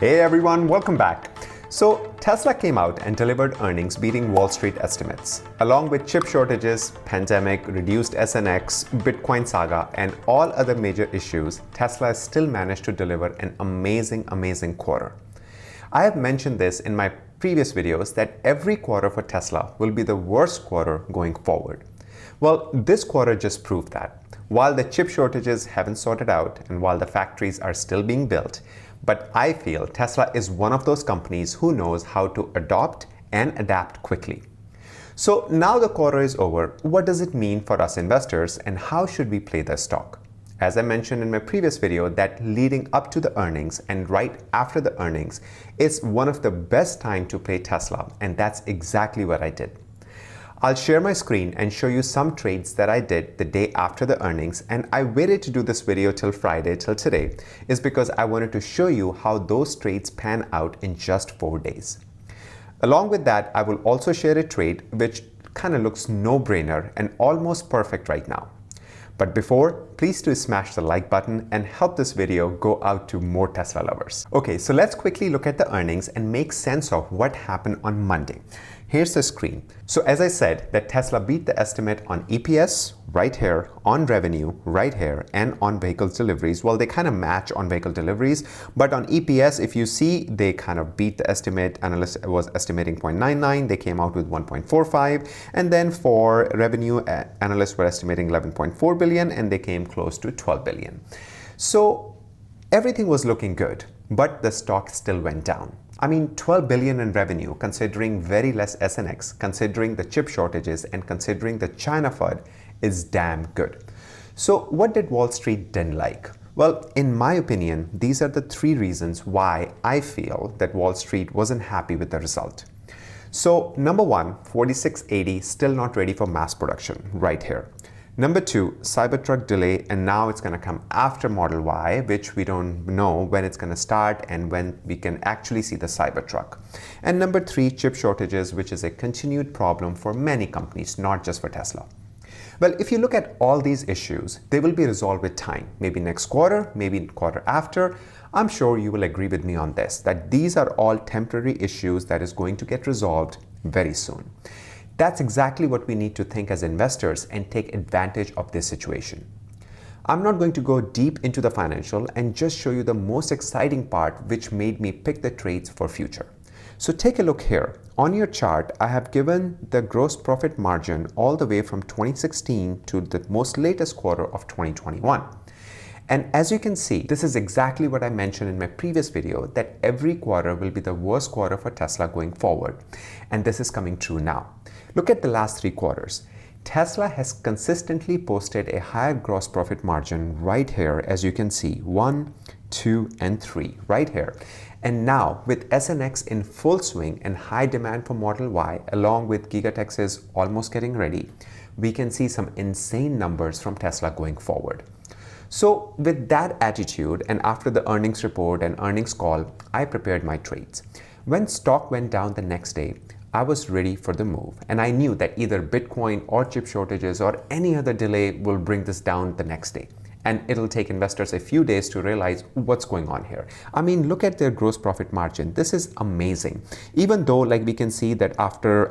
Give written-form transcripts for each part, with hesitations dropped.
Hey everyone, welcome back. So Tesla came out and delivered earnings beating Wall Street estimates. Along with chip shortages, pandemic, reduced SNX, Bitcoin saga, and all other major issues, Tesla has still managed to deliver an amazing quarter. I have mentioned this in my previous videos that every quarter for Tesla will be the worst quarter going forward. Well, this quarter just proved that. While the chip shortages haven't sorted out and while the factories are still being built, but I feel Tesla is one of those companies who knows how to adopt and adapt quickly. So now the quarter is over, what does it mean for us investors and how should we play the stock? As I mentioned in my previous video, that leading up to the earnings and right after the earnings is one of the best time to play Tesla, and that's exactly what I did. I'll share my screen and show you some trades that I did the day after the earnings, and I waited to do this video till Friday, till today, is because I wanted to show you how those trades pan out in just 4 days. Along with that, I will also share a trade which kind of looks no-brainer and almost perfect right now. But before, please do smash the like button and help this video go out to more Tesla lovers. Okay, so let's quickly look at the earnings and make sense of what happened on Monday. Here's the screen. So as I said, that Tesla beat the estimate on EPS right here, on revenue right here, and on vehicle deliveries. Well, they kind of match on vehicle deliveries, but on EPS, if you see, they kind of beat the estimate. Analyst was estimating 0.99, they came out with 1.45, and then for revenue, analysts were estimating 11.4 billion, and they came close to 12 billion. So everything was looking good, but the stock still went down. I mean, 12 billion in revenue, considering very less SNX, considering the chip shortages, and considering the China FUD is damn good. So what did Wall Street didn't like? Well, in my opinion, these are the three reasons why I feel that Wall Street wasn't happy with the result. So number one, 4680 still not ready for mass production right here. Number two, Cybertruck delay, and now it's going to come after Model Y, which we don't know when it's going to start and when we can actually see the Cybertruck. And number three, chip shortages, which is a continued problem for many companies, not just for Tesla. Well, if you look at all these issues, they will be resolved with time. Maybe next quarter, maybe quarter after. I'm sure you will agree with me on this, that these are all temporary issues that is going to get resolved very soon. That's exactly what we need to think as investors and take advantage of this situation. I'm not going to go deep into the financial and just show you the most exciting part which made me pick the trades for future. So take a look here. On your chart, I have given the gross profit margin all the way from 2016 to the most latest quarter of 2021. And as you can see, this is exactly what I mentioned in my previous video, that every quarter will be the worst quarter for Tesla going forward. And this is coming true now. Look at the last 3 quarters. Tesla has consistently posted a higher gross profit margin right here, as you can see, 1, 2, and 3, right here. And now with SNX in full swing and high demand for Model Y, along with Gigatexes almost getting ready, we can see some insane numbers from Tesla going forward. So with that attitude, and after the earnings report and earnings call, I prepared my trades. When stock went down the next day, I was ready for the move, and I knew that either Bitcoin or chip shortages or any other delay will bring this down the next day. And it'll take investors a few days to realize what's going on here. I mean, look at their gross profit margin. This is amazing. Even though, like we can see that after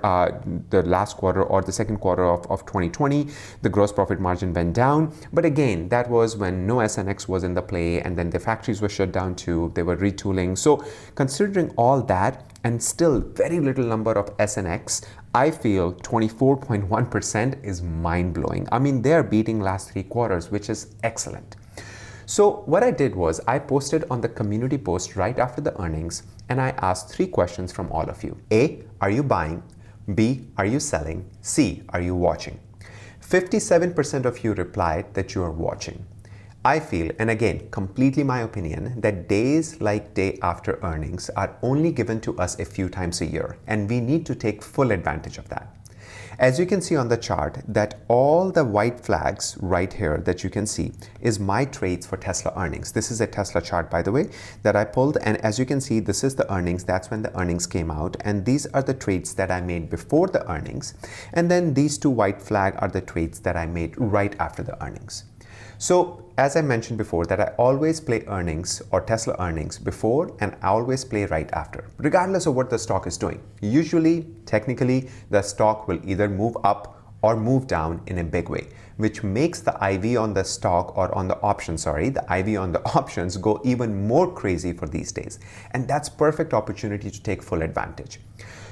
the last quarter or the second quarter of 2020, the gross profit margin went down. But again, that was when no SNX was in the play, and then the factories were shut down too. They were retooling. So considering all that, and still very little number of SNX, I feel 24.1% is mind-blowing. I mean, they're beating last 3 quarters, which is excellent. So what I did was I posted on the community post right after the earnings, and I asked 3 questions from all of you. A, are you buying? B, are you selling? C, are you watching? 57% of you replied that you are watching. I feel, and again, completely my opinion, that days like day after earnings are only given to us a few times a year, and we need to take full advantage of that. As you can see on the chart, that all the white flags right here that you can see is my trades for Tesla earnings. This is a Tesla chart, by the way, that I pulled, and as you can see, this is the earnings. That's when the earnings came out, and these are the trades that I made before the earnings, and then these 2 white flags are the trades that I made right after the earnings. So as I mentioned before that I always play earnings or Tesla earnings before and I always play right after, regardless of what the stock is doing. Usually, technically, the stock will either move up or move down in a big way, which makes the IV on the stock or on the options, the IV on the options go even more crazy for these days. And that's perfect opportunity to take full advantage.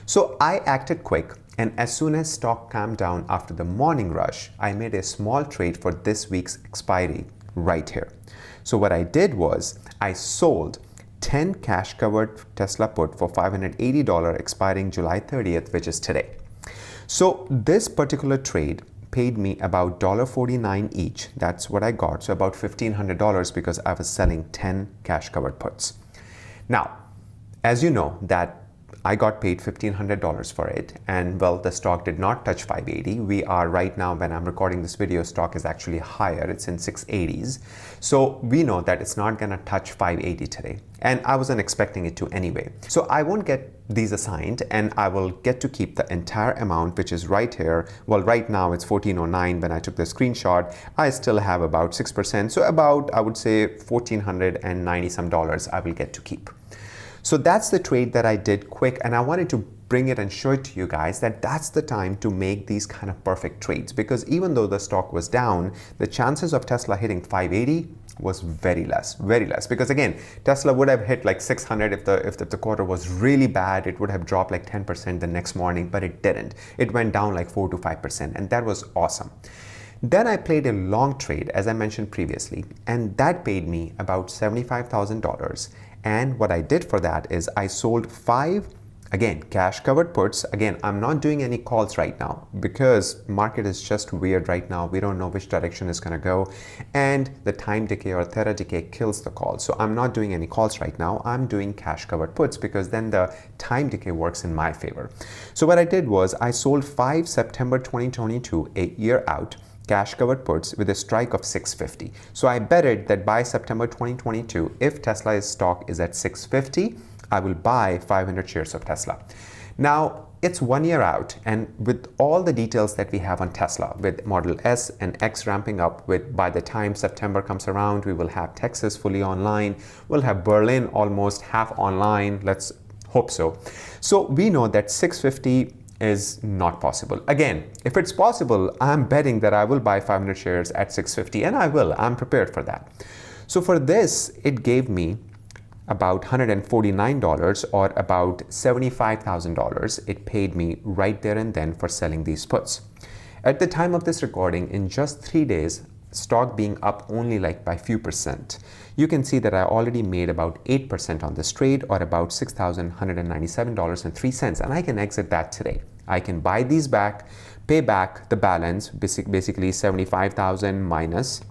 So I acted quick, and as soon as stock calmed down after the morning rush, I made a small trade for this week's expiry right here. So what I did was I sold 10 cash covered Tesla put for $580 expiring July 30th, which is today. So this particular trade paid me about $1.49 each. That's what I got. So about $1,500 because I was selling 10 cash covered puts. Now, as you know, that I got paid $1,500 for it, and well, the stock did not touch 580. We are right now, when I'm recording this video, stock is actually higher. It's in 680s. So we know that it's not gonna touch 580 today. And I wasn't expecting it to anyway. So I won't get these assigned and I will get to keep the entire amount, which is right here. Well, right now it's 1409 when I took the screenshot. I still have about 6%. So about, I would say $1,490 some dollars I will get to keep. So that's the trade that I did quick, and I wanted to bring it and show it to you guys that that's the time to make these kind of perfect trades, because even though the stock was down, the chances of Tesla hitting 580 was very less, because again, Tesla would have hit like 600 if the quarter was really bad. It would have dropped like 10% the next morning, but it didn't. It went down like 4 to 5%, and that was awesome. Then I played a long trade, as I mentioned previously, and that paid me about $75,000. And what I did for that is I sold 5, again, cash covered puts. Again, I'm not doing any calls right now because market is just weird right now. We don't know which direction it's going to go. And the time decay or theta decay kills the call. So I'm not doing any calls right now. I'm doing cash covered puts because then the time decay works in my favor. So what I did was I sold 5 September 2022, a year out, cash covered puts with a strike of 650. So I betted that by September 2022, if Tesla's stock is at 650, I will buy 500 shares of Tesla. Now, it's 1 year out, and with all the details that we have on Tesla, with Model S and X ramping up, with by the time September comes around, we will have Texas fully online, we'll have Berlin almost half online, let's hope so. So we know that 650 is not possible. Again, if it's possible, I'm betting that I will buy 500 shares at 650, and I will. I'm prepared for that. So for this, it gave me about $149 or about $75,000. It paid me right there and then for selling these puts. At the time of this recording, in just 3 days, stock being up only like by few percent, you can see that I already made about 8% on this trade, or about $6,197.03, and I can exit that today. I can buy these back, pay back the balance, basically 75,000 minus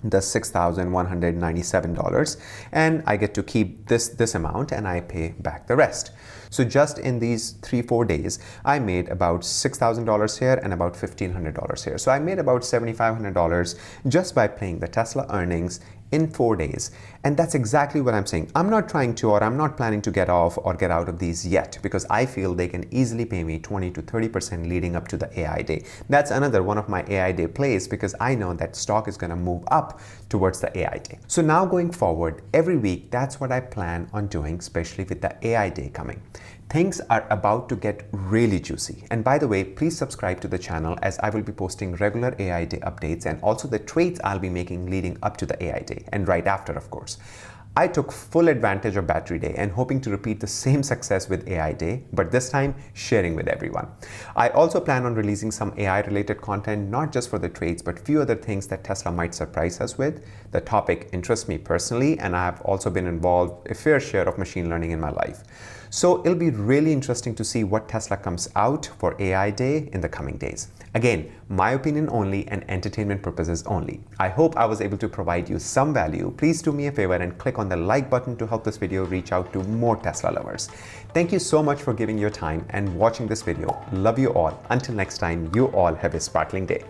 the $6,197, and I get to keep this amount and I pay back the rest. So just in these 3-4 days, I made about $6,000 here and about $1,500 here. So I made about $7,500 just by playing the Tesla earnings in 4 days. And that's exactly what I'm saying. I'm not trying to, or I'm not planning to get off or get out of these yet, because I feel they can easily pay me 20 to 30% leading up to the AI day. That's another one of my AI day plays, because I know that stock is going to move up towards the AI day. So now going forward, every week, that's what I plan on doing, especially with the AI day coming. Things are about to get really juicy. And by the way, please subscribe to the channel, as I will be posting regular AI day updates and also the trades I'll be making leading up to the AI day and right after, of course. I took full advantage of Battery Day and hoping to repeat the same success with AI Day, but this time sharing with everyone. I also plan on releasing some AI related content, not just for the trades, but few other things that Tesla might surprise us with. The topic interests me personally, and I have also been involved a fair share of machine learning in my life. So it'll be really interesting to see what Tesla comes out for AI Day in the coming days. Again, my opinion only and entertainment purposes only. I hope I was able to provide you some value. Please do me a favor and click on the like button to help this video reach out to more Tesla lovers. Thank you so much for giving your time and watching this video. Love you all. Until next time, you all have a sparkling day.